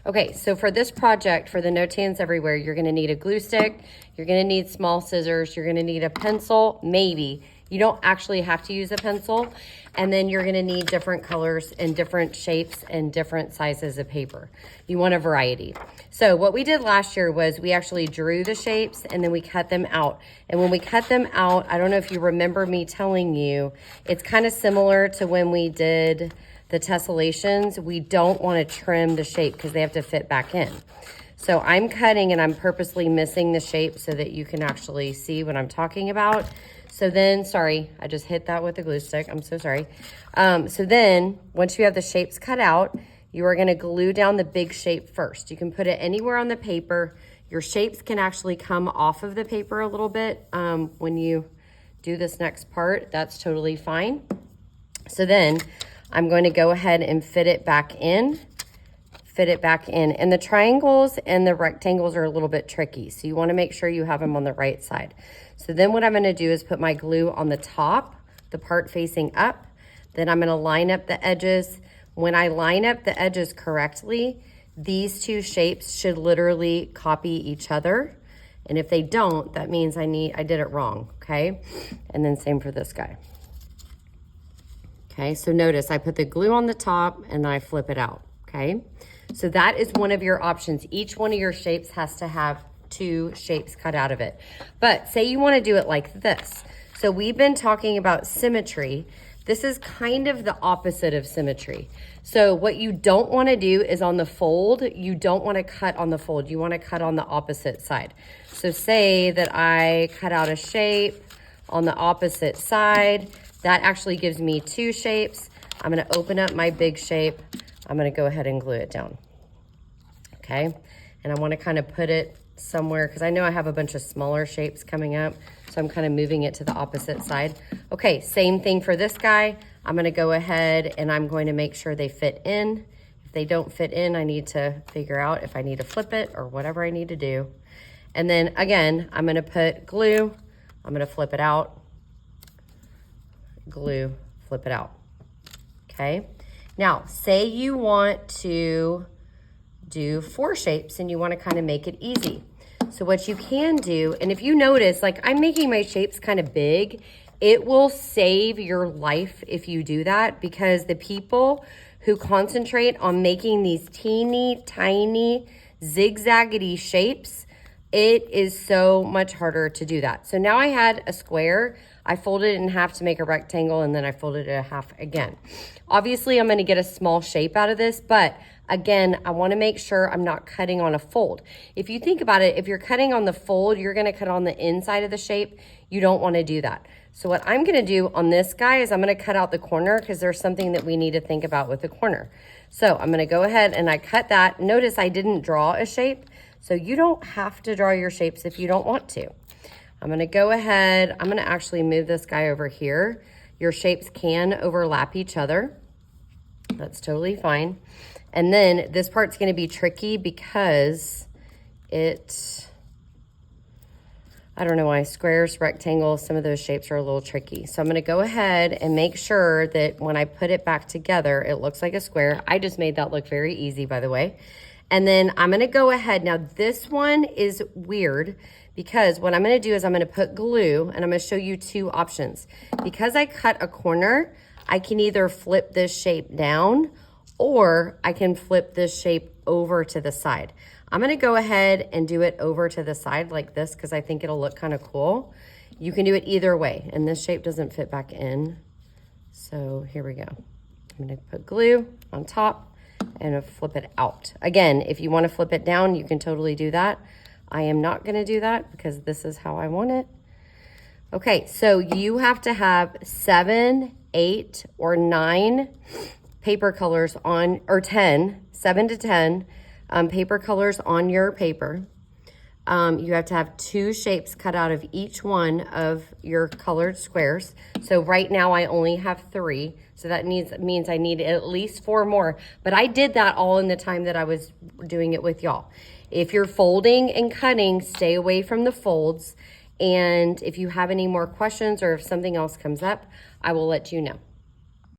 Okay, so for this project, for the Notans Everywhere, you're gonna need a glue stick, you're gonna need small scissors, you're gonna need a pencil, maybe. You don't actually have to use a pencil. And then you're gonna need different colors and different shapes and different sizes of paper. You want a variety. So what we did last year was we actually drew the shapes and then we cut them out. And when we cut them out, I don't know if you remember me telling you, it's kind of similar to when we did the tessellations. We don't want to trim the shape because they have to fit back in. So I'm cutting and I'm purposely missing the shape so that you can actually see what I'm talking about. So then, sorry, I just hit that with a glue stick. I'm so sorry. So then once you have the shapes cut out, you are going to glue down the big shape first. You can put it anywhere on the paper. Your shapes can actually come off of the paper a little bit when you do this next part. That's totally fine. So then I'm going to go ahead and fit it back in. And the triangles and the rectangles are a little bit tricky. So you want to make sure you have them on the right side. So then what I'm going to do is put my glue on the top, the part facing up. Then I'm going to line up the edges. When I line up the edges correctly, these two shapes should literally copy each other. And if they don't, that means I did it wrong, okay? And then same for this guy. Okay, so notice I put the glue on the top and then I flip it out, okay? So that is one of your options. Each one of your shapes has to have two shapes cut out of it. But say you want to do it like this. So we've been talking about symmetry. This is kind of the opposite of symmetry. So what you don't want to do is on the fold, you don't want to cut on the fold. You want to cut on the opposite side. So say that I cut out a shape on the opposite side. That actually gives me two shapes. I'm going to open up my big shape. I'm going to go ahead and glue it down. Okay. And I want to kind of put it somewhere because I know I have a bunch of smaller shapes coming up. So I'm kind of moving it to the opposite side. Okay. Same thing for this guy. I'm going to go ahead and I'm going to make sure they fit in. If they don't fit in, I need to figure out if I need to flip it or whatever I need to do. And then again, I'm going to put glue. I'm going to flip it out. Glue, flip it out. Okay. Now, say you want to do 4 shapes and you want to kind of make it easy. So what you can do, and if you notice, like I'm making my shapes kind of big, it will save your life if you do that, because the people who concentrate on making these teeny tiny zigzaggedy shapes, it is so much harder to do that. So now I had a square, I folded it in half to make a rectangle, and then I folded it in half again. Obviously, I'm going to get a small shape out of this, but again, I want to make sure I'm not cutting on a fold. If you think about it, if you're cutting on the fold, you're going to cut on the inside of the shape. You don't want to do that. So what I'm going to do on this guy is I'm going to cut out the corner because there's something that we need to think about with the corner. So I'm going to go ahead and I cut that. Notice I didn't draw a shape. So you don't have to draw your shapes if you don't want to. I'm going to go ahead. I'm going to actually move this guy over here. Your shapes can overlap each other. That's totally fine. And then this part's going to be tricky because I don't know why, squares, rectangles, some of those shapes are a little tricky. So I'm going to go ahead and make sure that when I put it back together, it looks like a square. I just made that look very easy, by the way. And then I'm going to go ahead. Now this one is weird because what I'm going to do is I'm going to put glue and I'm going to show you 2 options. Because I cut a corner, I can either flip this shape down or I can flip this shape over to the side. I'm going to go ahead and do it over to the side like this because I think it'll look kind of cool. You can do it either way, and this shape doesn't fit back in. So here we go. I'm going to put glue on top and flip it out. Again, if you want to flip it down, you can totally do that. I am not going to do that because this is how I want it. Okay, so you have to have 7, 8, or 9 paper colors on, or 10, 7 to 10 paper colors on your paper. You have to have 2 shapes cut out of each one of your colored squares. So right now I only have 3. So that means I need at least 4 more. But I did that all in the time that I was doing it with y'all. If you're folding and cutting, stay away from the folds. And if you have any more questions or if something else comes up, I will let you know.